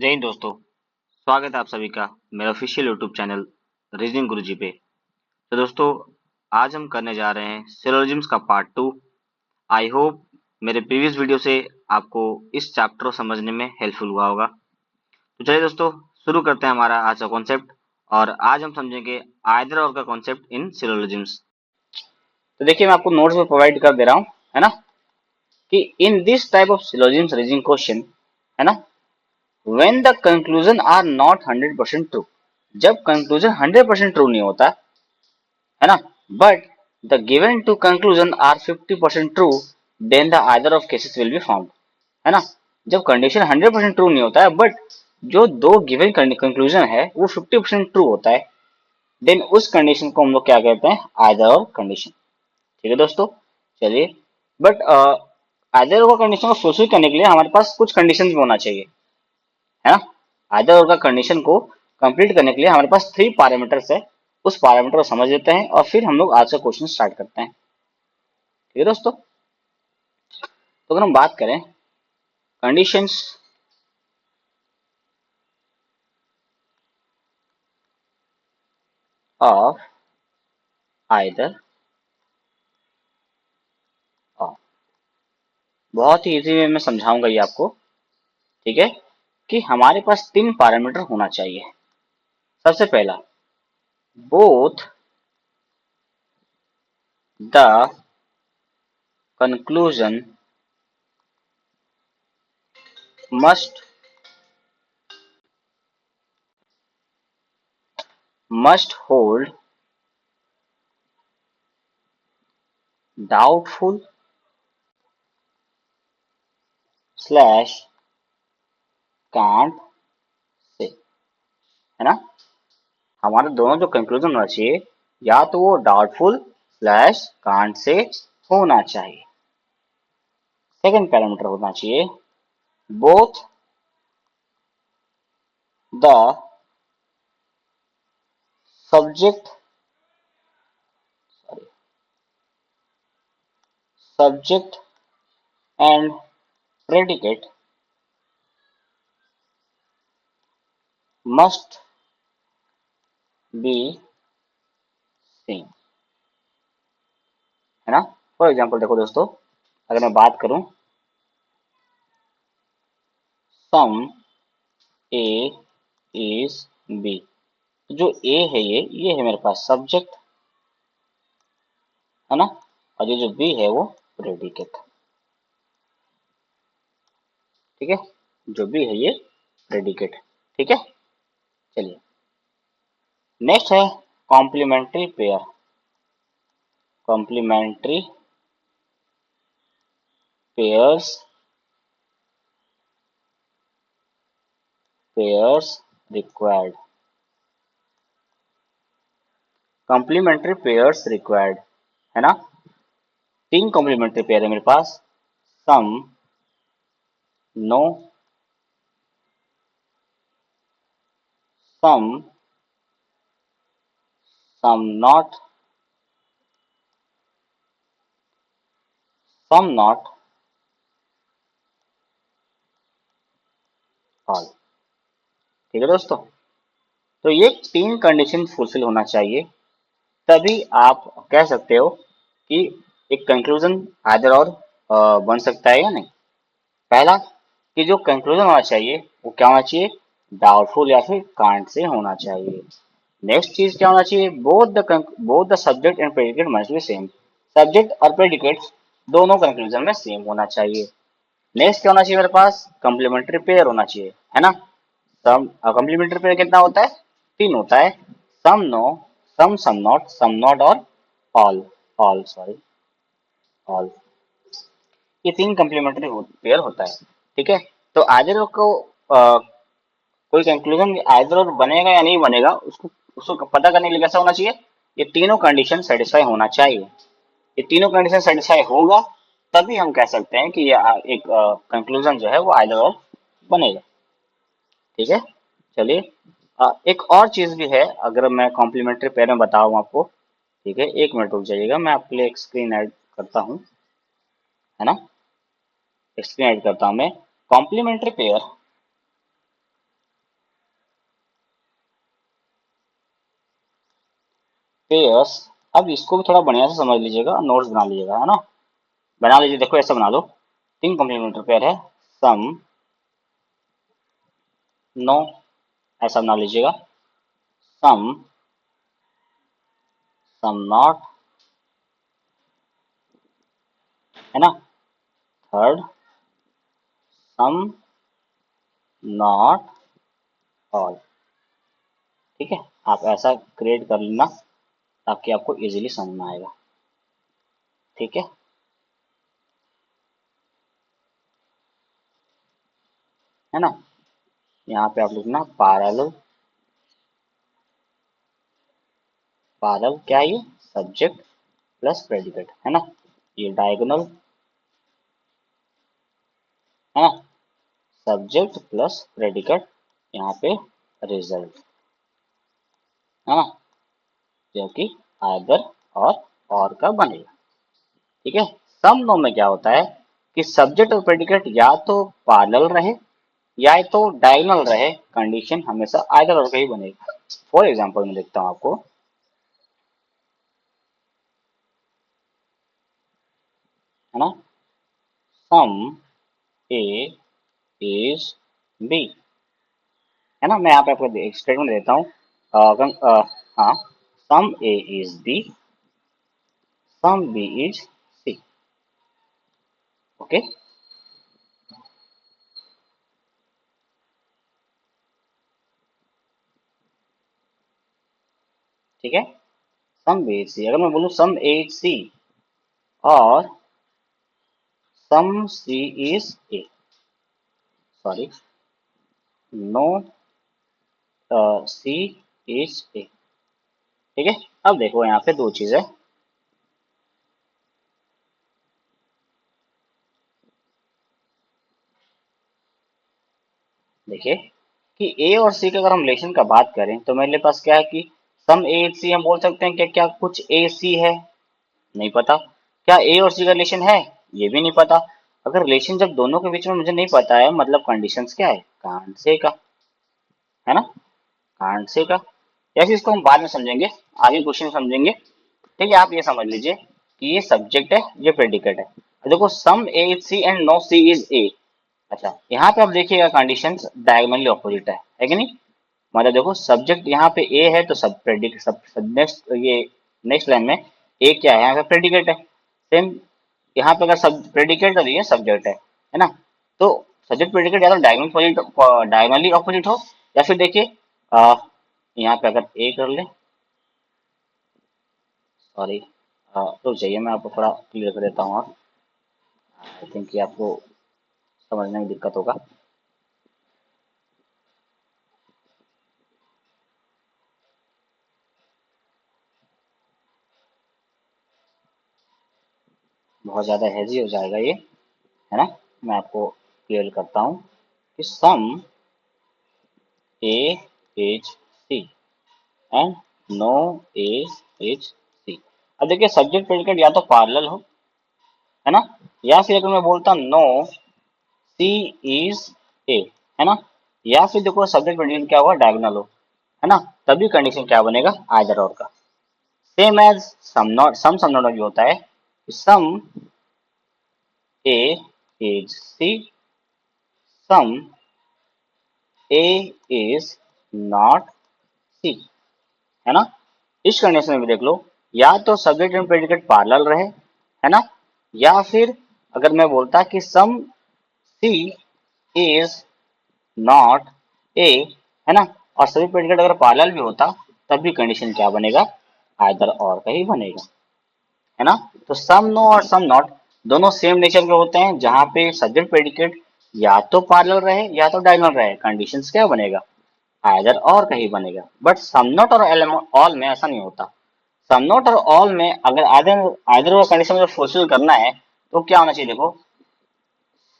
जय हिंद दोस्तों। स्वागत है आप सभी का मेरा ऑफिशियल यूट्यूब चैनल रीजनिंग गुरुजी पे। तो दोस्तों, आज हम करने जा रहे हैं सिलोजिम्स का पार्ट 2। आई होप मेरे प्रीवियस वीडियो से आपको इस चैप्टर को समझने में हेल्पफुल हुआ होगा। तो चलिए दोस्तों, शुरू करते हैं हमारा आज का कॉन्सेप्ट। और आज हम समझेंगे आइदर और का कॉन्सेप्ट इन सिलोजिम्स। तो देखिए, मैं आपको नोट्स में प्रोवाइड कर दे रहा हूँ, है ना, कि in this type of syllogisms reasoning question, है ना, when the conclusion are not 100% true, जब conclusion 100% true नहीं होता, है ना, but the given two conclusion are 50% true, then the either of cases will be found, है ना। जब कंडीशन 100% ट्रू नहीं होता है बट जो दो गिवन कंक्लूजन है वो 50% ट्रू होता है, देन उस कंडीशन को हम लोग क्या कहते हैं, आइदर और कंडीशन। ठीक है दोस्तों, चलिए, बट आइदर और कंडीशन को फुलफिल करने के लिए हमारे पास कुछ कंडीशन भी होना चाहिए, है ना। आइदर और का कंडीशन को कंप्लीट करने के लिए हमारे पास 3 पैरामीटर्स है। उस पैरामीटर को समझ लेते हैं और फिर हम लोग आज का क्वेश्चन स्टार्ट करते हैं। ठीक है दोस्तों, तो अगर हम बात करें कंडीशंस ऑफ आइदर और, बहुत ही इजी वे में समझाऊंगा ये आपको। ठीक है, कि हमारे पास 3 पैरामीटर होना चाहिए। सबसे पहला, both the conclusion must hold doubtful slash can't say, है ना। हमारे दोनों जो कंक्लूजन होना चाहिए, या तो वो डाउटफुल स्लैश कांट से होना चाहिए। सेकंड पैरामीटर होना चाहिए, both the subject subject and predicate must be same, है ना। फॉर एग्जाम्पल देखो दोस्तों, अगर मैं बात करूं सम ए इज बी, जो ए है ये है मेरे पास सब्जेक्ट, है ना, और ये जो बी है वो प्रेडिकेट। ठीक है, जो बी है ये प्रेडिकेट। ठीक है, चलिए, नेक्स्ट है complementary pair. Complementary pairs pairs required. Complementary pairs required, है ना। 3 कॉम्प्लीमेंट्री पेयर है मेरे पास, some, no, some, some not, some not, all. ठीक है दोस्तों, तो ये 3 कंडीशन फुलफिल होना चाहिए, तभी आप कह सकते हो कि एक कंक्लूजन आइदर और बन सकता है या नहीं। पहला, कि जो कंक्लूजन होना चाहिए वो क्या होना चाहिए, डाउटफुल या फिर कांट से होना चाहिए। नेक्स्ट चीज क्या होना चाहिए, both the subject and predicate must be same. Subject और प्रेडिकेट दोनों कंक्लूजन में सेम होना चाहिए। नेक्स्ट क्या होना चाहिए मेरे पास, कॉम्प्लीमेंट्री पेयर होना चाहिए, है ना। सम कॉम्प्लीमेंट्री पेयर कितना होता है, 3 होता है, some no, some not, some not और ऑल, ऑल सॉरी ऑल। ये 3 कॉम्प्लीमेंट्री पेयर होता है। ठीक है, तो आइदर को कोई कंक्लूजन आइदर और बनेगा या नहीं बनेगा, उसको उसको पता करने के लिए कैसा होना चाहिए, ये तीनों कंडीशन सेटिस्फाई होना चाहिए। ये तीनों कंडीशन सेटिस्फाई होगा तभी हम कह सकते हैं कि ये एक कंक्लूजन जो है वो आइदर और बनेगा। ठीक है, चलिए, एक और चीज भी है, अगर मैं कॉम्प्लीमेंट्री पेयर में बताऊं आपको। ठीक है, 1 मिनट रुक जाइएगा, मैं आपके लिए एक स्क्रीन ऐड करता हूं, है ना। एक स्क्रीन ऐड करता हूं मैं। Complementary pair pairs. अब इसको भी थोड़ा बढ़िया से समझ लीजिएगा, नोट्स बना लीजिएगा, है ना। बना लीजिए, देखो ऐसा बना लो। तीन कॉम्प्लीमेंट्री पेयर है, सम, नो, ऐसा बना लीजिएगा। सम, सम नॉट, है ना। Third, some not all. ठीक है, आप ऐसा क्रिएट कर लेना ताकि आपको इजीली समझ में आएगा। ठीक है ना। यहाँ पे आप लिखना पैरेलल। पैरेलल क्या है, ये सब्जेक्ट प्लस प्रेडिकेट, है ना। ये डायगोनल, है ना, सब्जेक्ट प्लस प्रेडिकेट, यहाँ पे रिजल्ट, है ना, जो कि आइदर और का बनेगा। ठीक है। सम नो में क्या होता है कि सब्जेक्ट और प्रेडिकेट या तो पैरेलल रहे या तो डायगोनल रहे, कंडीशन हमेशा आइदर और का ही बनेगा। फॉर एग्जांपल मैं देखता हूँ आपको, है ना। सम ए इज बी, है ना। मैं यहाँ पे आपको एक स्टेटमेंट देता हूँ। हाँ, some A is B, some B is C. Okay. ठीक है, सम बी इज सी। अगर मैं बोलूँ सम ए इज सी और some C is A, sorry, no C is A. ठीक है। अब देखो यहाँ पे दो चीज है। देखिए कि ए और सी का अगर हम रिलेशन का बात करें तो मेरे पास क्या है कि सम ए इज सी, हम बोल सकते हैं कि क्या कुछ ए सी है, नहीं पता। क्या ए और सी का रिलेशन है, ये भी नहीं पता। अगर रिलेशन जब दोनों के बीच में मुझे नहीं पता है, मतलब कंडीशंस क्या है, कांट से का, है ना, कांट से का। जैसे इसको हम बाद में समझेंगे, आगे क्वेश्चन समझेंगे। ठीक है, आप ये समझ लीजिए कि ये सब्जेक्ट है, ये प्रेडिकेट है। देखो some A is C and no C is A. अच्छा, यहाँ पे आप देखिएगा कंडीशंस डायगोनली ऑपोजिट है कि नहीं। मतलब देखो सब्जेक्ट यहाँ पे ए है तो सब प्रेडिकेट, सब नेक्स्ट ये नेक्स्ट लाइन में ए क्या है, यहाँ पे प्रेडिकेट है। सेम यहाँ पे अगर सब प्रेडिकेट तो ये सब्जेक्ट है ना। तो सब्जेक्ट प्रेडिकेट या तो डायगोनली ऑपोजिट हो, या फिर देखिए यहाँ पे अगर ए कर ले, सॉरी, रुक जाइए मैं आपको थोड़ा क्लियर कर देता हूँ। आप आई थिंक कि आपको समझने में दिक्कत होगा। बहुत ज़्यादा हैजी हो जाएगा ये, है ना। मैं आपको क्लियर करता हूँ कि some A is C and no A is C. अब देखिए सब्जेक्ट प्रेडिकेट या तो पैरेलल हो, है ना, या फिर अगर मैं बोलता नो सी इज ए, है ना, या फिर देखो सब्जेक्ट प्रेडिकेट क्या हुआ, डायगोनल हो, है ना, तभी कंडीशन क्या बनेगा, आइदर और का। सेम एज सम नॉट भी होता है, some A is C, some A is not C, है ना। इस कंडीशन में भी देख लो, या तो सब्जेक्ट एंड प्रेडिकेट पैरेलल रहे, है ना, या फिर अगर मैं बोलता कि सम सी इज नॉट ए, है ना, और सभी प्रेडिकेट अगर पैरेलल भी होता तब भी कंडीशन क्या बनेगा, आइदर और का ही बनेगा, है ना। तो सम नो और सम नॉट दोनों सेम नेचर के होते हैं, जहां पे सब्जेक्ट प्रेडिकेट या तो पैरेलल रहे या तो डायगोनल रहे, कंडीशंस क्या बनेगा, आइदर और का ही बनेगा। बट सम नॉट और ऑल में ऐसा नहीं होता। सम नॉट और ऑल में अगर आइदर आइदर और कंडीशन में फुलफिल करना है तो क्या होना चाहिए, देखो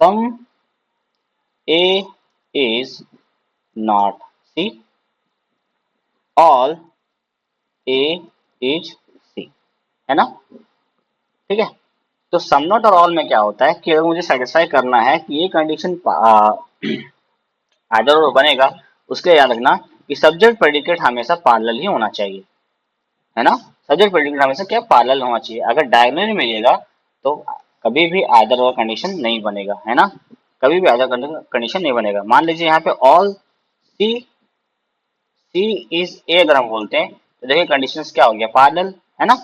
some A is not C, all A is C, है ना। ठीक है। तो सम नॉट और ऑल में क्या होता है कि अगर मुझे सेटिस्फाई करना है कि ये कंडीशन आइदर और बनेगा, उसके लिए याद रखना कि सब्जेक्ट प्रेडिकेट हमेशा पैरेलल ही होना चाहिए। है ना। सब्जेक्ट प्रेडिकेट हमेशा क्या पैरेलल होना चाहिए। अगर डायगोनली मिलेगा तो कभी भी आइदर और कंडीशन नहीं बनेगा, है ना, कभी भी आइदर कंडीशन नहीं बनेगा। मान लीजिए यहाँ पे ऑल सी सी इज ए अगर हम बोलते हैं तो देखिए कंडीशन क्या हो गया, पैरेलल, है ना,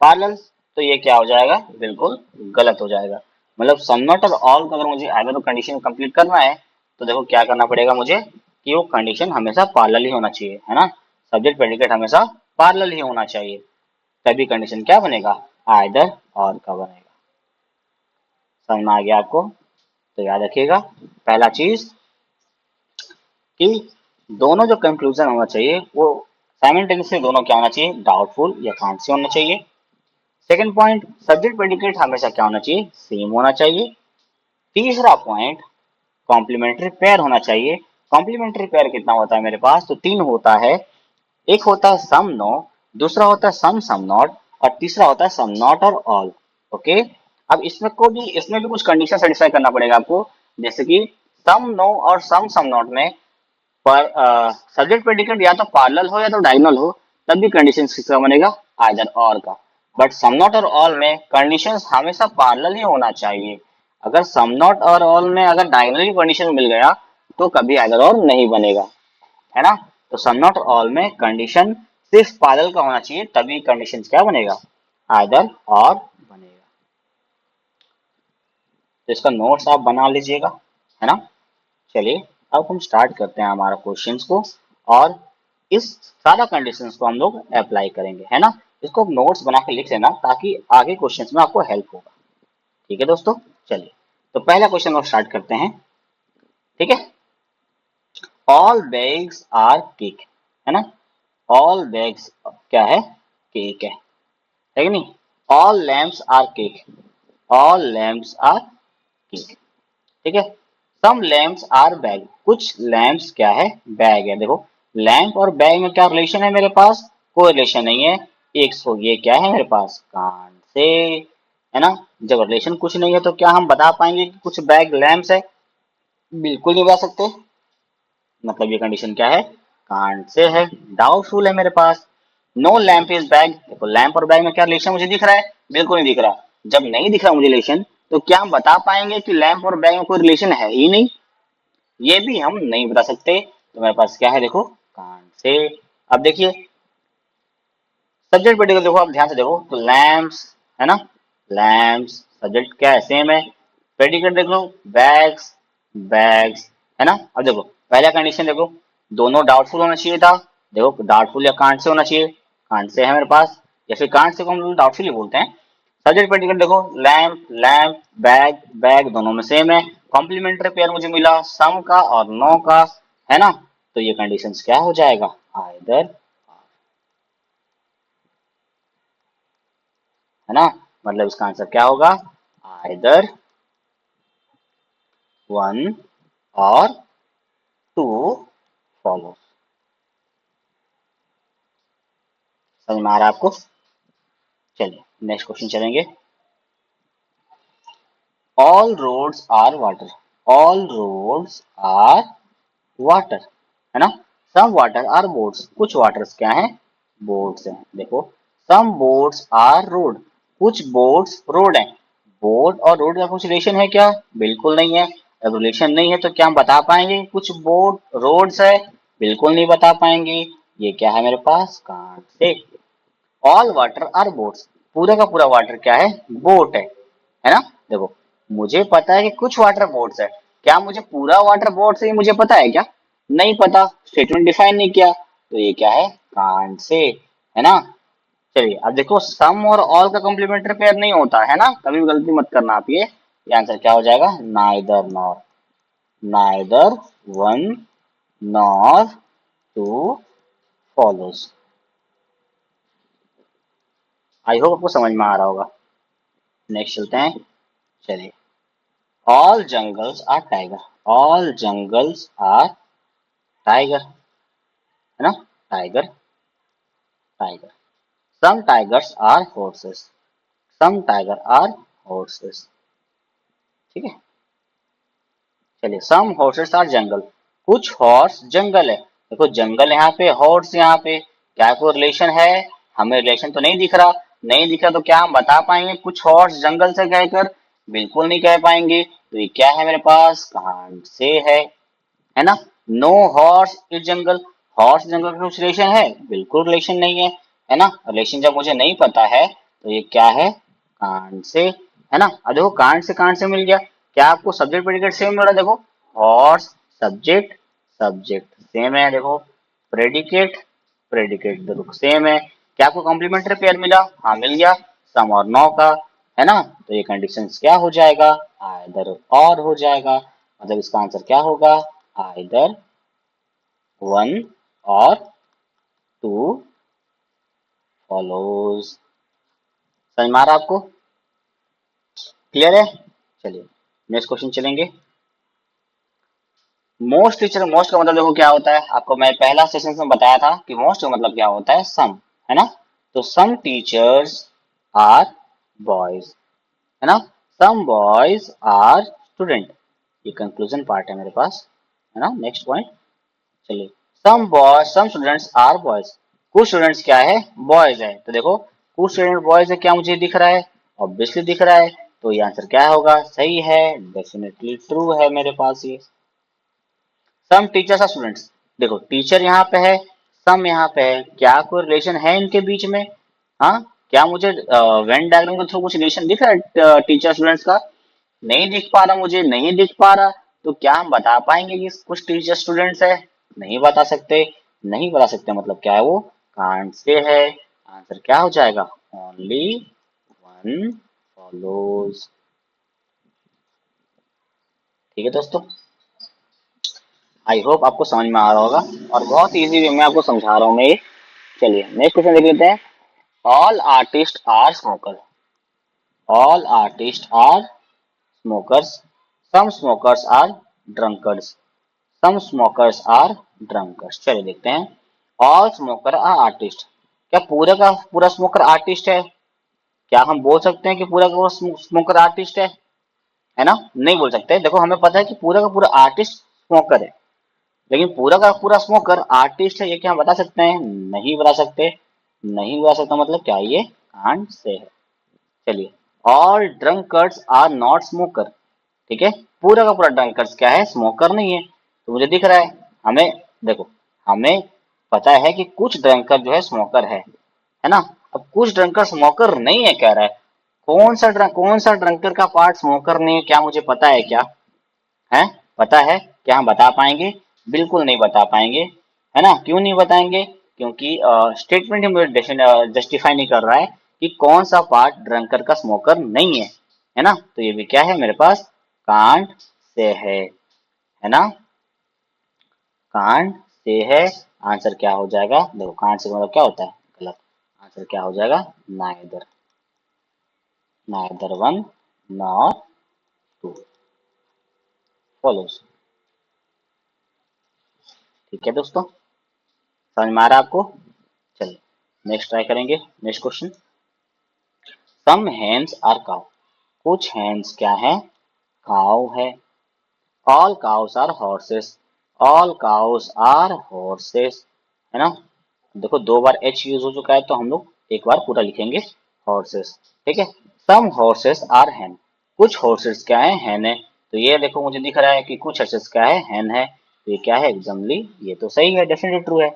पैरेलल। तो ये क्या हो जाएगा, बिल्कुल गलत हो जाएगा। मतलब सम नॉट और ऑल का अगर मुझे आइदर कंडीशन कंप्लीट करना है तो देखो क्या करना पड़ेगा मुझे, कि वो कंडीशन हमेशा पैरेलल ही होना चाहिए, है ना। सब्जेक्ट प्रेडिकेट हमेशा पैरेलल ही होना चाहिए, तभी कंडीशन क्या बनेगा, आइदर और का बनेगा। समझ में आ गया आपको। तो याद रखिएगा पहला चीज कि दोनों जो कंक्लूजन होना चाहिए वो साइमल्टेनियसली दोनों क्या होना चाहिए, डाउटफुल या कांट से होना चाहिए। सेकंड पॉइंट, सब्जेक्ट प्रेडिकेट हमेशा क्या होना चाहिए, सेम होना चाहिए। तीसरा पॉइंट, कॉम्प्लीमेंट्री पेयर होना चाहिए। कॉम्प्लीमेंट्री पेयर कितना होता है मेरे पास, तो तीन होता है। एक होता है सम नो, दूसरा होता है सम सम नॉट, और तीसरा होता है सम नॉट और ऑल। ओके, अब इसमें भी कुछ कंडीशन सेटिस्फाई करना पड़ेगा आपको, जैसे कि सम नो और सम सम नॉट में पर सब्जेक्ट प्रेडिकेट या तो पैरेलल हो या तो डायगोनल हो, तब भी कंडीशन किसका बनेगा, आइदर और का। बट सम नॉट और ऑल में कंडीशंस हमेशा पैरेलल ही होना चाहिए। अगर सम नॉट और ऑल में अगर डायगोनली कंडीशन मिल गया तो कभी आइदर और नहीं बनेगा, है ना। तो सम नॉट और ऑल में कंडीशन सिर्फ पैरेलल का होना चाहिए, तभी कंडीशन क्या बनेगा, आइदर और बनेगा। तो इसका नोट्स आप बना लीजिएगा, है ना। चलिए अब हम स्टार्ट करते हैं हमारा क्वेश्चंस को, और इस सारा कंडीशंस को हम लोग अप्लाई करेंगे, है ना। इसको नोट्स बना के लिख लेना ताकि आगे क्वेश्चंस में आपको हेल्प होगा। ठीक है दोस्तों, चलिए तो पहला क्वेश्चन हम स्टार्ट करते हैं। ठीक है, ऑल बैग्स आर केक, है ना। ऑल बैग्स क्या है, केक है कि नहीं। All lamps are cake, all lamps are cake. ठीक है, सम लैम्प्स आर बैग, कुछ लैम्प्स क्या है, बैग है। देखो लैम्प और बैग में क्या रिलेशन है मेरे पास, कोई रिलेशन नहीं है। एक सो ये क्या है मेरे पास, कान से, है ना। जब रिलेशन कुछ नहीं है तो क्या हम बता पाएंगे कि कुछ बैग लैम्प्स है, बिल्कुल नहीं बता सकते। मतलब ये कंडीशन क्या है, कांट से है, डाउटफुल है मेरे पास। नो लैम्प इज बैग, देखो लैम्प और बैग में क्या रिलेशन मुझे दिख रहा है, बिल्कुल नहीं दिख रहा। जब नहीं दिख रहा मुझे रिलेशन तो क्या हम बता पाएंगे कि लैम्प और बैग में कोई रिलेशन है ही नहीं, ये भी हम नहीं बता सकते। तो मेरे पास क्या है, देखो कान से। अब देखिए सब्जेक्ट प्रेडिकल, देखो आप ध्यान से देखो तो लैम्प्स, है ना, लैम्प्स सब्जेक्ट क्या है, सेम है। प्रेडिकेट देख लो, बैग्स, बैग्स, है ना। अब देखो पहला कंडीशन देखो, दोनों डाउटफुल होना चाहिए था। देखो डाउटफुल या कांट से होना चाहिए, कांट से है मेरे पास, या फिर कांट से को हम लोग डाउटफुल ही बोलते हैं। सब्जेक्ट प्रेडिकेट देखो, लैम्प लैम्प, बैग बैग, दोनों में सेम है। कॉम्प्लीमेंट्री पेयर मुझे मिला सम का और नो का, है ना। तो ये कंडीशंस क्या हो जाएगा, आइदर, है ना। मतलब इसका आंसर क्या होगा, आइदर वन और टू फॉलो। समझ में आ रहा है आपको। चलिए नेक्स्ट क्वेश्चन चलेंगे। All roads are water, all roads are water, है ना। सम वाटर आर बोट्स, कुछ वाटर्स क्या हैं, बोट्स हैं। देखो सम बोट्स आर रोड, कुछ बोट्स रोड हैं। बोट और रोड का कुछ रिलेशन है क्या, बिल्कुल नहीं है। अब रिलेशन नहीं है तो क्या हम बता पाएंगे कुछ बोट रोड्स है, बिल्कुल नहीं बता पाएंगे। ये क्या है मेरे पास, can't say. All water are boats, पूरा का पूरा वाटर क्या है, बोट है ना। देखो मुझे पता है कि कुछ वाटर बोट्स है, क्या मुझे पूरा वाटर बोट्स है मुझे पता है क्या, नहीं पता, स्टेटमेंट डिफाइन नहीं किया। तो ये क्या है, कांट से, है ना। चलिए अब देखो सम और ऑल का कॉम्प्लीमेंट्री पेयर नहीं होता है ना, कभी भी गलती मत करना आप। ये आंसर क्या हो जाएगा, neither nor, neither one nor two follows. I hope आपको समझ में आ रहा होगा। नेक्स्ट चलते हैं, चलिए। All jungles are tiger, all jungles are tiger, है ना, tiger tiger. Some tigers are horses, some tiger are horses. ठीक है, चलिए सम हॉर्सेस आर जंगल, कुछ हॉर्स जंगल है। देखो जंगल यहाँ पे, हॉर्स यहाँ पे, क्या कोई रिलेशन है, हमें रिलेशन तो नहीं दिख रहा, नहीं दिख रहा तो क्या हम बता पाएंगे कुछ हॉर्स जंगल से कहकर? बिल्कुल नहीं कह पाएंगे। तो ये क्या है मेरे पास? कांट से है ना। No horse is jungle, horse jungle का कुछ रिलेशन है? बिल्कुल रिलेशन नहीं है ना। रिलेशन जब मुझे नहीं पता है तो ये क्या है? कांट से, है ना। अब देखो कांट से मिल गया, क्या आपको सब्जेक्ट प्रेडिकेट सेम मिल रहा है? देखो हॉर्स सब्जेक्ट सब्जेक्ट सेम है, देखो प्रेडिकेट प्रेडिकेट देखो सेम है। क्या आपको कॉम्प्लीमेंट्री पेयर मिला? हाँ मिल गया, सम और नो का, है ना। तो ये कंडीशन क्या हो जाएगा? आइदर और हो जाएगा। मतलब इसका आंसर क्या होगा? आइदर वन और टू फॉलोज। समझ में आ रहा आपको? क्लियर है? चलिए नेक्स्ट क्वेश्चन चलेंगे। मोस्ट टीचर, मोस्ट का मतलब देखो क्या होता है, आपको मैं पहला सेशन में बताया था कि मोस्ट का मतलब क्या होता है? सम, है ना। तो सम टीचर्स आर बॉयज, है ना। सम बॉयज आर स्टूडेंट, ये कंक्लूजन पार्ट है मेरे पास, है ना। नेक्स्ट पॉइंट चलिए। Some boys, some students are boys, कुछ स्टूडेंट्स क्या है? बॉयज है। तो देखो कुछ स्टूडेंट बॉयज है, क्या मुझे दिख रहा है? ऑब्वियसली दिख रहा है। तो ये आंसर क्या होगा? सही है, डेफिनेटली ट्रू है मेरे पास ये। सम टीचर्स आर स्टूडेंट्स, देखो टीचर यहाँ पे है, सम यहाँ पे है, क्या कोई रिलेशन है इनके बीच में? हाँ, क्या मुझे वेन डायग्राम के थ्रू कुछ रिलेशन दिख रहा है टीचर स्टूडेंट्स का? नहीं दिख पा रहा, मुझे नहीं दिख पा रहा। तो क्या हम बता पाएंगे कि कुछ टीचर स्टूडेंट्स है? नहीं बता सकते। नहीं बता सकते मतलब क्या है वो? कांट से है। आंसर क्या हो जाएगा? Only one follows. ठीक है दोस्तों, आई होप आपको समझ में आ रहा होगा और बहुत इजी वे में आपको समझा रहा हूँ मैं ये। चलिए नेक्स्ट क्वेश्चन देख लेते हैं। All artist are smoker, all artist are smokers, some smokers are drunkers, some smokers are drunkers. चलिए देखते हैं। ऑल स्मोकर आर आर्टिस्ट, क्या पूरा का पूरा स्मोकर आर्टिस्ट है? क्या हम बोल सकते हैं कि पूरा का पूरा स्मोकर आर्टिस्ट है ना? नहीं बोल सकते। देखो हमें पता है कि पूरा का पूरा आर्टिस्ट स्मोकर है, लेकिन पूरा का पूरा स्मोकर आर्टिस्ट है ये क्या हम बता सकते हैं? नहीं बता सकते। नहीं बता सकता मतलब क्या? ये कांट से है। चलिए, all drunkers are not smoker, ठीक है। पूरा का पूरा ड्रंकर्स क्या है? स्मोकर नहीं है। तो मुझे दिख रहा है, हमें देखो हमें पता है कि कुछ ड्रंकर जो है स्मोकर है ना। अब कुछ ड्रंकर स्मोकर नहीं है कह रहा है। कौन सा ड्रंकर का पार्ट स्मोकर नहीं है? क्या मुझे पता है क्या? है, पता है? क्या हम बता पाएंगे? बिल्कुल नहीं बता पाएंगे, है ना। क्यों नहीं बताएंगे? क्योंकि स्टेटमेंट ही मुझे जस्टिफाई नहीं कर रहा है कि कौन सा पार्ट ड्रंकर का स्मोकर नहीं है ना। तो ये भी क्या है मेरे पास? कांट से है ना। कांट से है। आंसर क्या हो जाएगा? देखो कांट से मतलब क्या होता है? गलत। आंसर क्या हो जाएगा? Neither, neither one nor to follows. ठीक है दोस्तों, समझ में आ रहा है आपको? चलिए नेक्स्ट ट्राई करेंगे। Next question. Some hens are cow, कुछ हेन्स क्या है? काउ है। All cows are horses, all cows are horses, है ना। देखो दो बार एच यूज हो चुका है तो हम लोग एक बार पूरा लिखेंगे हॉर्सेस, ठीक है। सम हॉर्सेस आर हैन, कुछ हॉर्सेस क्या है? हैन है। तो ये देखो मुझे दिख रहा है कि कुछ हॉर्सेस क्या है? हैन है। तो ये क्या है? एग्जैक्टली ये तो सही है, डेफिनेटली ट्रू है।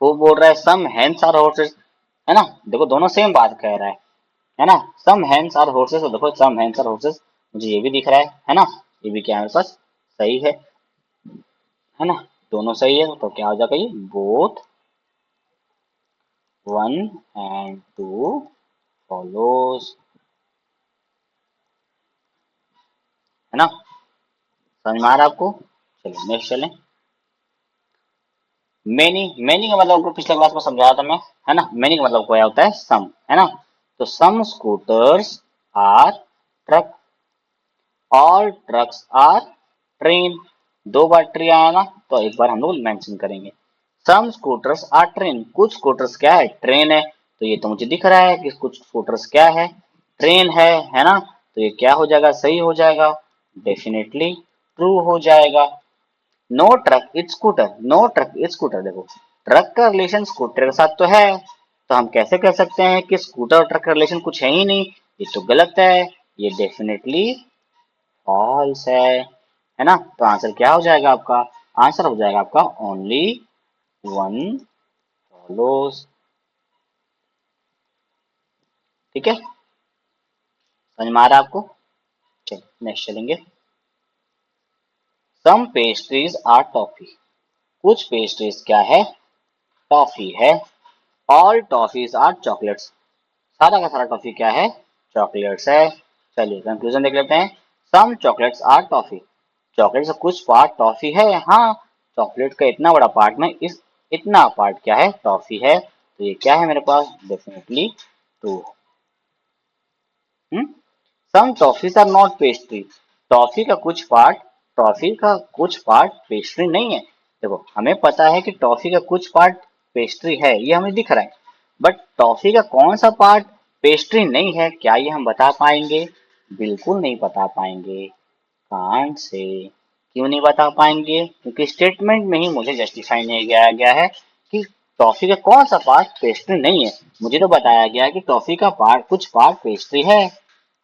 वो बोल रहा है सम हेन्स आर हॉर्सेस, है ना। देखो दोनों सेम बात कह रहा है ना। सम हेन्स आर हॉर्सेस, तो देखो सम हेन्स आर हॉर्सेस मुझे ये भी दिख रहा है ना। ये भी क्या है मेरे पास? सही है ना। दोनों सही है तो क्या हो जाएगा? ये both one and two follows, है ना। समझ में आ रहा है आपको? चलिए नेक्स्ट चलें। मैनी, मैनी का मतलब आपको पिछले क्लास में समझाया था मैं, है ना। मैनी का मतलब क्या होता है? सम, है ना। तो some scooters are truck, all trucks are train. दो बार ट्री आया ना तो एक बार हम लोग मेंशन करेंगे। सम स्कूटर्स आर ट्रेन, कुछ स्कूटर्स क्या है? ट्रेन है। तो ये तो मुझे दिख रहा है कि कुछ स्कूटर्स क्या है? ट्रेन है ना। तो ये क्या हो जाएगा? सही हो जाएगा, डेफिनेटली ट्रू हो जाएगा। No truck is scooter, no truck is scooter, देखो ट्रक का रिलेशन स्कूटर के साथ तो है, तो हम कैसे कह सकते हैं कि स्कूटर और ट्रक का रिलेशन कुछ है ही नहीं? ये तो गलत है, ये डेफिनेटली फॉल्स है ना? तो आंसर क्या हो जाएगा आपका? आंसर हो जाएगा आपका ओनली वन फॉलोज। ठीक है, समझ में आ रहा है आपको? चलिए नेक्स्ट चलेंगे। Some pastries are toffee. कुछ पेस्ट्रीज क्या है? टॉफी है। All toffees are chocolates. सारा का सारा टॉफी क्या है? चॉकलेट्स है। चलिए कंक्लूजन देख लेते हैं। सम चॉकलेट्स आर टॉफी। चॉकलेट का कुछ पार्ट टॉफी है। हाँ, चॉकलेट का इतना बड़ा पार्ट में इस इतना पार्ट क्या है? टॉफी है। तो ये क्या है मेरे पास? Definitely true. Some toffees are not pastry. Toffee का कुछ पार्ट टॉफी का कुछ पार्ट पेस्ट्री नहीं है। देखो हमें पता है कि टॉफी का कुछ पार्ट पेस्ट्री है, ये हमें दिख रहा है, बट टॉफी का कौन सा पार्ट पेस्ट्री नहीं है, क्या ये हम बता पाएंगे? बिल्कुल नहीं बता पाएंगे। Can't say. क्यों नहीं बता पाएंगे? क्योंकि स्टेटमेंट में ही मुझे जस्टिफाई नहीं किया गया है कि टॉफी का कौन सा पार्ट पेस्ट्री नहीं है। मुझे तो बताया गया है कि टॉफी का पार्ट कुछ पार्ट पेस्ट्री है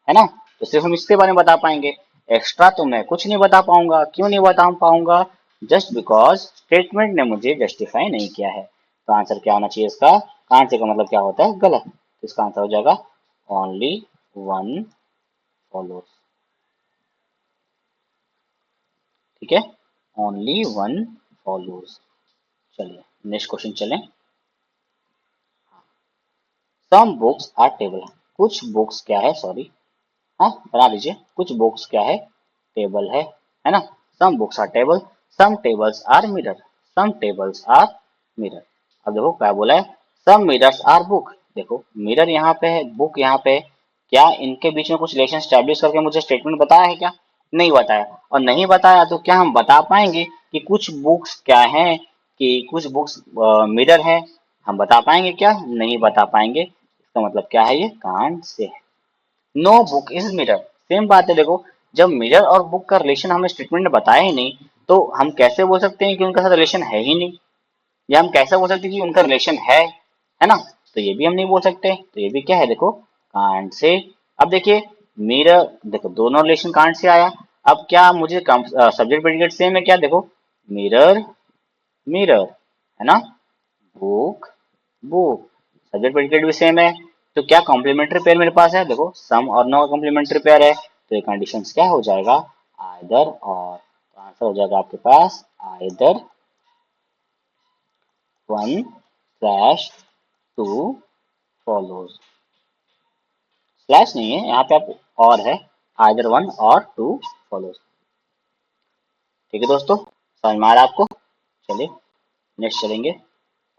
ना? तो सिर्फ हम इसके बारे में बता पाएंगे, एक्स्ट्रा तो मैं कुछ नहीं बता पाऊंगा। क्यों नहीं बता पाऊंगा? जस्ट बिकॉज स्टेटमेंट ने मुझे जस्टिफाई नहीं किया है। तो आंसर क्या होना चाहिए इसका? कांट से का मतलब क्या होता है? गलत। तो इसका आंसर हो जाएगा ओनली वन फॉलोज। ठीक है, ओनली वन फॉलोज। चलिए नेक्स्ट क्वेश्चन चलें। Some books are table. कुछ बुक्स क्या है? सॉरी, हाँ बना लीजिए। कुछ बुक्स क्या है? टेबल है ना? Some books are table, some tables are mirror, some tables are mirror. अब देखो क्या बोला है? Some mirrors are book. देखो मिरर यहाँ पे है, बुक यहाँ पे है। क्या इनके बीच में कुछ रिलेशन स्टैब्लिश करके मुझे स्टेटमेंट बताया है क्या? नहीं बताया। और नहीं बताया तो क्या हम बता पाएंगे कि कुछ बुक्स क्या हैं, कि कुछ बुक्स मिरर है? हम बता पाएंगे क्या? नहीं बता पाएंगे। इसका मतलब क्या है? ये कांट से है। No book is mirror. Same बात है। देखो जब मिरर और बुक का रिलेशन हमें स्टेटमेंट में बताया ही नहीं, तो हम कैसे बोल सकते हैं कि उनका साथ रिलेशन है ही नहीं? या हम कैसे बोल सकते हैं कि उनका रिलेशन है ना? तो ये भी हम नहीं बोल सकते। तो ये भी क्या है? देखो कांट से। अब देखिए मिरर, देखो दोनों रिलेशन कांट से आया। अब क्या मुझे सब्जेक्ट प्रेडिकेट सेम है क्या? देखो मिरर मिरर, है ना? बुक बुक, सब्जेक्ट प्रेडिकेट भी सेम है। तो क्या कॉम्प्लीमेंट्री पेयर मेरे पास है? देखो सम और नो कॉम्प्लीमेंट्री पेयर है। तो ये कंडीशंस क्या हो जाएगा? आइदर और। तो आंसर हो जाएगा आपके पास either one slash two follows. Slash नहीं है यहाँ पे, आप और है, आइदर वन और टू फॉलोज। ठीक है दोस्तों, समझ में आ रहा है आपको? चलिए नेक्स्ट चलेंगे।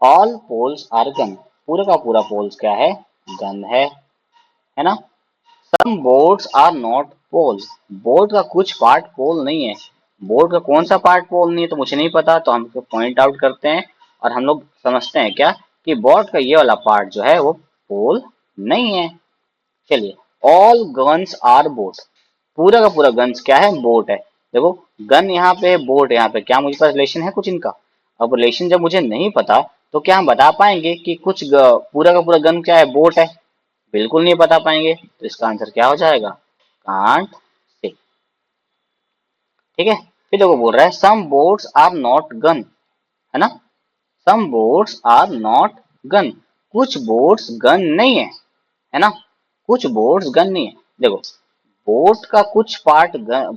All poles are gun. पूरा का पूरा पोल्स क्या है? गन है ना? Some boards are not poles. Board का कुछ पार्ट पोल नहीं है। बोर्ड का कौन सा पार्ट पोल नहीं है तो मुझे नहीं पता, तो हम पॉइंट आउट करते हैं और हम लोग समझते हैं क्या कि बोर्ड का ये वाला पार्ट जो है वो पोल नहीं है। चलिए, ऑल गन्स आर बोट। पूरा का पूरा गन्स क्या है? बोट है। देखो गन यहाँ पे है, बोट यहाँ पे, क्या मुझे पास रिलेशन है कुछ इनका? अब रिलेशन जब मुझे नहीं पता तो क्या हम बता पाएंगे कि पूरा का पूरा गन क्या है? बोट है? बिल्कुल नहीं बता पाएंगे। तो इसका आंसर क्या हो जाएगा? Can't say. ठीक है, फिर देखो बोल रहा है सम बोट्स आर नॉट गन, है ना? सम बोट्स आर नॉट गन। कुछ बोट्स गन नहीं है ना? कुछ बोट्स गन नहीं है। देखो बोट का कुछ पार्ट गन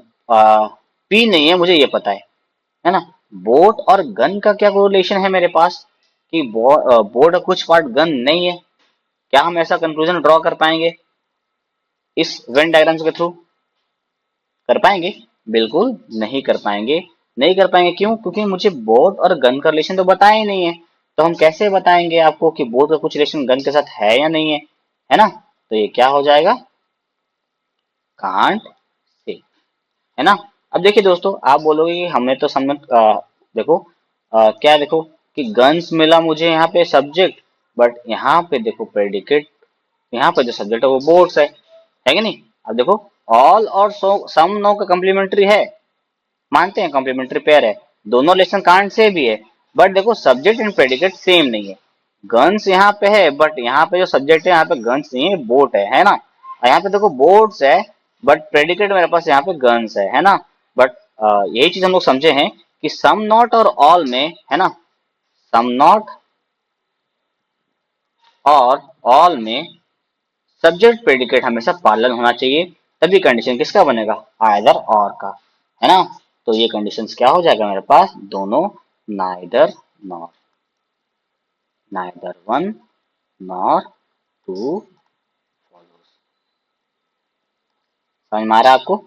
पी नहीं है, मुझे ये पता है ना? बोट और गन का क्या कोरिलेशन है मेरे पास कि बोट का कुछ पार्ट गन नहीं है? क्या हम ऐसा कंक्लूजन ड्रॉ कर पाएंगे इस वेन डायग्राम्स के थ्रू? कर पाएंगे? बिल्कुल नहीं कर पाएंगे। नहीं कर पाएंगे क्यों? क्योंकि मुझे बोट और गन का रिलेशन तो बताया ही नहीं है। तो हम कैसे बताएंगे आपको कि बोट का कुछ रिलेशन गन के साथ है या नहीं है ना? तो ये क्या हो जाएगा? कांट से, है ना? अब देखिए दोस्तों, आप बोलोगे कि हमें तो समझ देखो क्या देखो कि गन्स मिला मुझे यहाँ पे सब्जेक्ट, बट यहाँ पे देखो प्रेडिकेट, यहाँ पे जो सब्जेक्ट है वो बोट्स है कि नहीं? अब देखो ऑल और सम नो का कम्प्लीमेंट्री है, मानते हैं कॉम्प्लीमेंट्री पेयर है, दोनों रिलेशन कांट से भी है। बट देखो सब्जेक्ट एंड प्रेडिकेट सेम नहीं है। गन्स यहाँ पे है बट यहाँ पे जो सब्जेक्ट है यहाँ पे गन्स नहीं है, बोट है ना। और यहाँ पे देखो बोट्स है बट प्रेडिकेट मेरे पास यहाँ पे गन्स है ना। बट यही चीज हम लोग समझे हैं कि सम नॉट और ऑल में, है ना, सम नॉट और ऑल में सब्जेक्ट प्रेडिकेट हमेशा पार्लर होना चाहिए, तभी कंडीशन किसका बनेगा, आइदर और का, है ना। तो ये कंडीशंस क्या हो जाएगा मेरे पास, दोनों, neither nor, neither one nor two follows. समझ में आ रहा है आपको?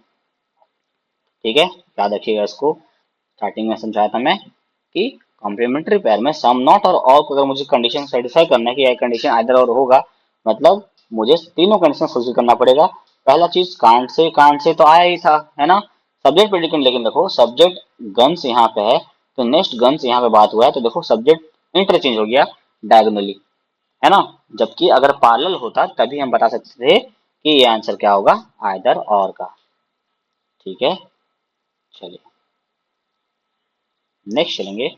ठीक है, याद रखिएगा इसको। स्टार्टिंग में समझाया था मैं कि कॉम्प्लीमेंट्री पेयर में सम नॉट और ऑल को अगर मुझे कंडीशन सेटिस्फाई करना है कि यह कंडीशन आइदर और होगा, मतलब मुझे तीनों कंडीशन फुलफिल करना पड़ेगा। पहला चीज कांट से तो आया ही था, है ना, सब्जेक्ट प्रेडिकेट। लेकिन देखो सब्जेक्ट गन्स यहाँ पे है तो नेक्स्ट गन्स यहाँ पे बात हुआ है, तो देखो सब्जेक्ट इंटरचेंज हो गया डायगोनली, है ना। जबकि अगर पैरेलल होता तभी हम बता सकते थे कि ये आंसर क्या होगा, आइदर और का। ठीक है, चलिए नेक्स्ट चलेंगे।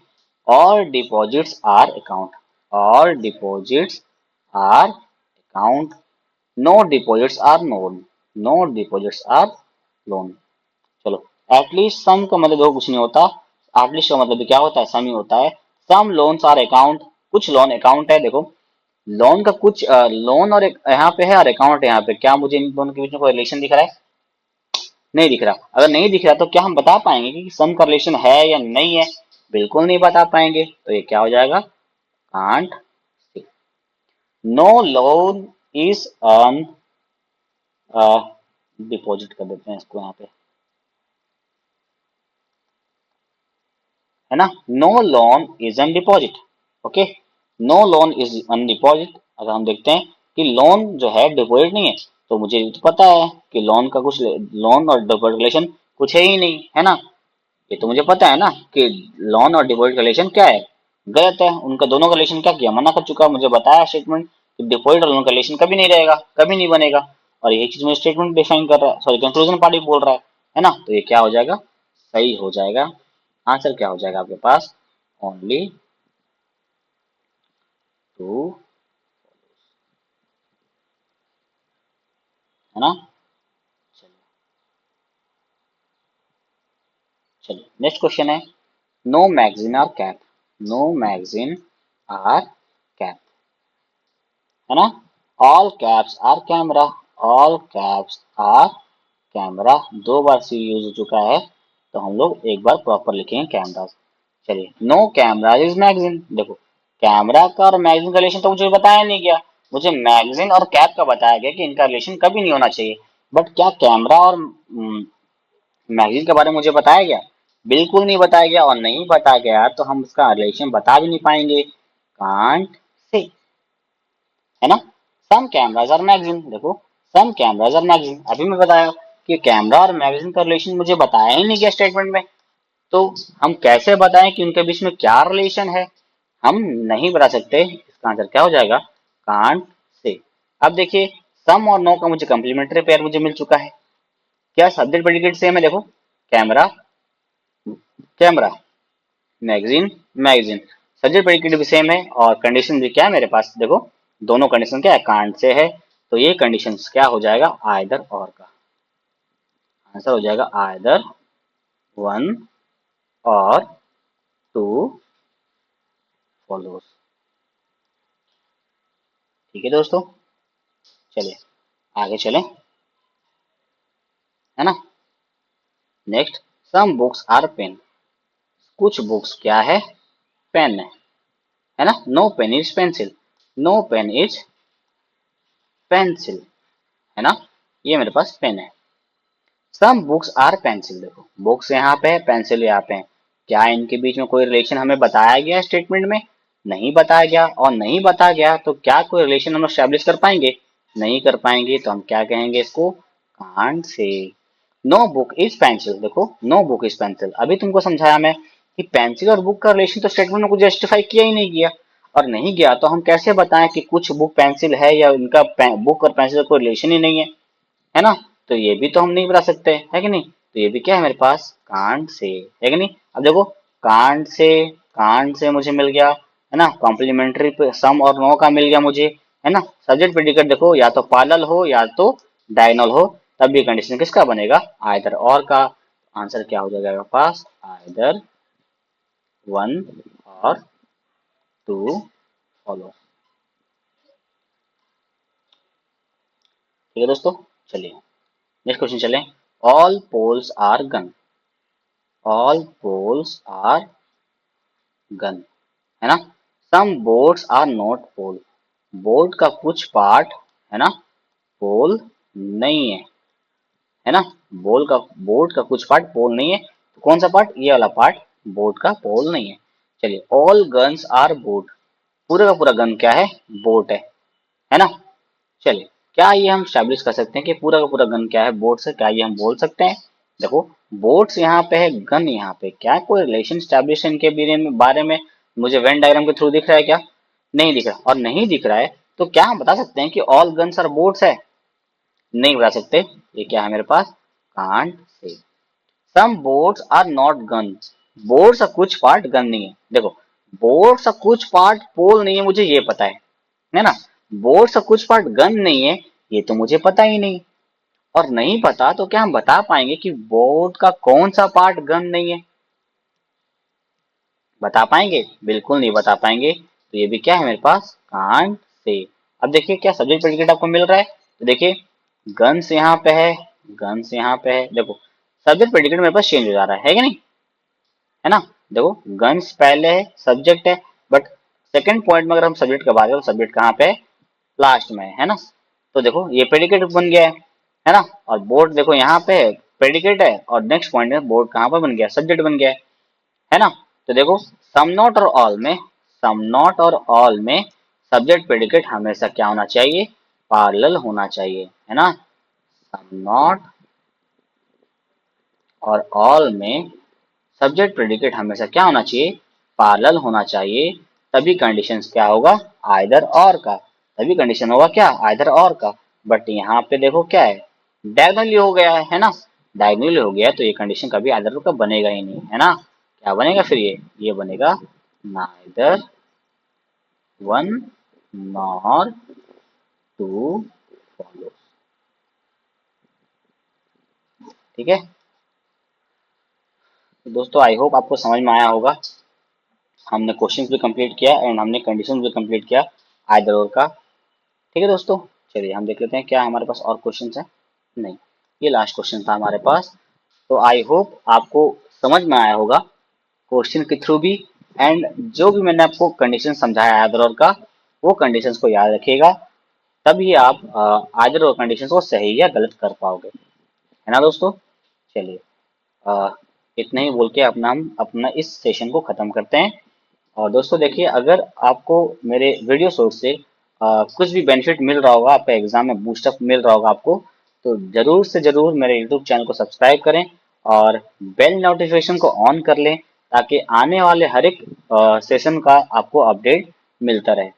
All deposits are account, all deposits are account, no deposits are loan, no deposits are loan. चलो, एटलीस्ट सम का मतलब देखो कुछ नहीं होता, एटलीस्ट का मतलब क्या होता है, सम ही होता है। सम लोन्स आर अकाउंट, कुछ लोन अकाउंट है। देखो लोन का कुछ लोन और यहाँ पे है और अकाउंट यहाँ पे, क्या मुझे इन दोनों के बीच में कोई रिलेशन दिख रहा है? नहीं दिख रहा। अगर नहीं दिख रहा तो क्या हम बता पाएंगे कि सम का रिलेशन है या नहीं है? बिल्कुल नहीं बता पाएंगे। तो ये क्या हो जाएगा, can't say. No loan is an, deposit कर देते हैं इसको यहाँ पे, है ना। No loan is an deposit, okay, no loan is an deposit. अगर हम देखते हैं कि लोन जो है डिपॉजिट नहीं है, तो मुझे तो पता है कि लोन का कुछ, लोन और डिपॉजिट रिलेशन कुछ है ही नहीं, है ना। ये तो मुझे पता है ना कि लोन और डिपॉजिट का रिलेशन क्या है, गलत है। उनका दोनों का रिलेशन क्या किया, मना कर चुका, मुझे बताया स्टेटमेंट कि डिपॉजिट और लोन का रिलेशन कभी नहीं रहेगा, कभी नहीं बनेगा। और यही चीज मुझे स्टेटमेंट डिफाइन कर रहा है, सॉरी कंक्लूजन पार्टी बोल रहा है ना। तो ये क्या हो जाएगा, सही हो जाएगा। आंसर क्या हो जाएगा आपके पास, ओनली टू, है ना। चलिए चलिए नेक्स्ट क्वेश्चन है, no magazine are cap, no magazine are cap, है ना। All caps are camera, all caps are camera, दो बार सी यूज हो चुका है, तो हम लोग एक बार प्रॉपर लिखेंगे कैमरा। चलिए, नो कैमरा इज मैगजीन। देखो कैमरा का और मैगजीन का रिलेशन तो मुझे बताया नहीं गया, मुझे मैगजीन और कैप का बताया गया कि इनका रिलेशन कभी नहीं होना चाहिए। बट क्या कैमरा और मैगजीन के बारे में मुझे बताया गया? बिल्कुल नहीं बताया गया। और नहीं बताया गया तो हम उसका रिलेशन बता भी नहीं पाएंगे, कांट से, है ना। सम कैमराज आर मैगजीन, देखो सम कैमराज आर मैगजीन, अभी मैं बताया कि कैमरा और मैगजीन का रिलेशन मुझे बताया ही नहीं गया स्टेटमेंट में, तो हम कैसे बताएं कि उनके बीच में क्या रिलेशन है? हम नहीं बता सकते। इसका आंसर क्या हो जाएगा, कांट से। अब देखिए, सम और नो का मुझे कंप्लीमेंट्री पेयर मुझे मिल चुका है। क्या सब्जेक्ट प्रेडिकेट सेम है? देखो camera camera, magazine magazine, subject predicate भी सेम है और कंडीशन भी क्या है मेरे पास, देखो दोनों कंडीशन क्या है, कांट से है। तो ये कंडीशन क्या हो जाएगा, आइदर और का। आंसर हो जाएगा आइदर वन और टू फॉलोज। ठीक है दोस्तों, चलिए आगे चलें, है ना। Next, some books are pen, कुछ बुक्स क्या है, पेन है ना। No pen is pencil, no pen is pencil, है ना। ये मेरे पास पेन है। सम बुक्स आर पेंसिल, देखो बुक्स यहाँ पे है, पेंसिल यहाँ पे है। क्या इनके बीच में कोई रिलेशन हमें बताया गया स्टेटमेंट में? नहीं बताया गया। और नहीं बताया गया तो क्या कोई रिलेशन हम स्टैब्लिश कर पाएंगे? नहीं कर पाएंगे। तो हम क्या कहेंगे इसको, can't say. No book is pencil, देखो नो बुक इज पेंसिल, अभी तुमको समझाया मैं कि पेंसिल और बुक का रिलेशन तो स्टेटमेंट में कुछ जस्टिफाई किया ही नहीं गया। और नहीं गया तो हम कैसे बताएं कि कुछ बुक पेंसिल है या उनका बुक और पेंसिल का कोई रिलेशन ही नहीं है ना। तो ये भी तो हम नहीं बता सकते, है कि नहीं। तो ये भी क्या है मेरे पास, कांट से, है कि नहीं। अब देखो कांट से कांट से मुझे मिल गया, है ना, कॉम्प्लीमेंट्री पे सम और नो का मिल गया मुझे, है ना। सब्जेक्ट प्रेडिकेट देखो या तो पैरेलल हो या तो डायगोनल हो, तब भी कंडीशन किसका बनेगा, आइदर और का। आंसर क्या हो जाएगा आपके पास, आइदर वन और टू फॉलो। ठीक है दोस्तों, चलिए नेक्स्ट क्वेश्चन चलें। All poles are gun, all poles are gun, है ना। Some boards are not pole, board का कुछ पार्ट, है ना, पोल नहीं है ना। बोर्ड का कुछ पार्ट पोल नहीं है, तो कौन सा पार्ट, ये वाला पार्ट बोर्ड का पोल नहीं है। चलिए, ऑल गन्स आर बोर्ड, पूरा का पूरा गन क्या है, बोर्ड है ना। चलिए, क्या ये हम स्टैब्लिश कर सकते हैं कि पूरा का पूरा गन क्या है, बोर्ड से, क्या ये हम बोल सकते हैं। देखो, बोर्ड्स यहाँ पे है, गन यहाँ पे, क्या कोई रिलेशन स्टैब्लिश इनके बारे में मुझे वेन डायग्राम के थ्रू दिख रहा है क्या, नहीं दिख रहा। और नहीं दिख रहा है तो क्या हम बता सकते हैं कि ऑल गन्स आर बोर्ड्स है, नहीं बता सकते। ये क्या है मेरे पास, can't say. Some boards are not gun, boards का कुछ पार्ट गन नहीं है। देखो, बोर्ड्स का कुछ पार्ट पोल नहीं है, मुझे ये पता है ना। बोर्ड्स का कुछ पार्ट गन नहीं है, ये तो मुझे पता ही नहीं। और नहीं पता तो क्या हम बता पाएंगे कि बोर्ड का कौन सा पार्ट गन नहीं है, बता पाएंगे, बिल्कुल नहीं बता पाएंगे। तो ये भी क्या है मेरे पास, कांट से। अब देखिए, क्या सब्जेक्ट प्रेडिकेट आपको मिल रहा है, तो देखिए गन्स यहाँ पे है, गन्स यहाँ पे है। देखो, सब्जेक्ट प्रेडिकेट मेरे पास चेंज हो जा रहा है कि नहीं, है ना। देखो, गन्स पहले है, सब्जेक्ट है, बट सेकंड पॉइंट में अगर हम सब्जेक्ट की बात करें तो सब्जेक्ट कहाँ पे है, लास्ट में है ना। तो देखो, ये प्रेडिकेट बन गया है ना। और बोर्ड देखो यहाँ पे है, प्रेडिकेट है, और नेक्स्ट पॉइंट में बोर्ड कहाँ पर बन गया, सब्जेक्ट बन गया है ना। तो देखो, सम नॉट और ऑल में, सम नॉट और ऑल में सब्जेक्ट प्रेडिकेट हमेशा क्या होना चाहिए, पैरेलल होना चाहिए, है ना। सम नॉट और ऑल में सब्जेक्ट प्रेडिकेट हमेशा क्या होना चाहिए, पैरेलल होना चाहिए। तभी कंडीशन क्या होगा, आइदर और का, तभी कंडीशन होगा क्या, आइदर और का। बट यहाँ पे देखो क्या है, डायगोनली हो गया है ना। डायगोनली हो गया तो ये कंडीशन कभी आइदर का बनेगा ही नहीं, है ना। क्या बनेगा फिर, ये बनेगा neither one nor two follow. ठीक है, तो दोस्तों आई होप आपको समझ में आया होगा। हमने क्वेश्चंस भी कंप्लीट किया एंड हमने कंडीशन भी कंप्लीट किया आइदर और का। ठीक है दोस्तों, चलिए हम देख लेते हैं क्या हमारे पास और क्वेश्चन है। नहीं, ये लास्ट क्वेश्चन था हमारे पास। तो आई होप आपको समझ में आया होगा क्वेश्चन के थ्रू भी, एंड जो भी मैंने आपको कंडीशन समझाया आइदर और का, वो कंडीशंस को याद रखिएगा, तभी आप आइदर और कंडीशंस को सही या गलत कर पाओगे, है ना दोस्तों। चलिए, अ, इतना ही बोल के हम अपना इस सेशन को खत्म करते हैं। और दोस्तों देखिए, अगर आपको मेरे वीडियो सोर्स से कुछ भी बेनिफिट मिल रहा होगा, आपका एग्जाम में बूस्टअप मिल रहा होगा आपको, तो जरूर से जरूर मेरे यूट्यूब चैनल को सब्सक्राइब करें और बेल नोटिफिकेशन को ऑन कर लें, ताकि आने वाले हर एक सेशन का आपको अपडेट मिलता रहे।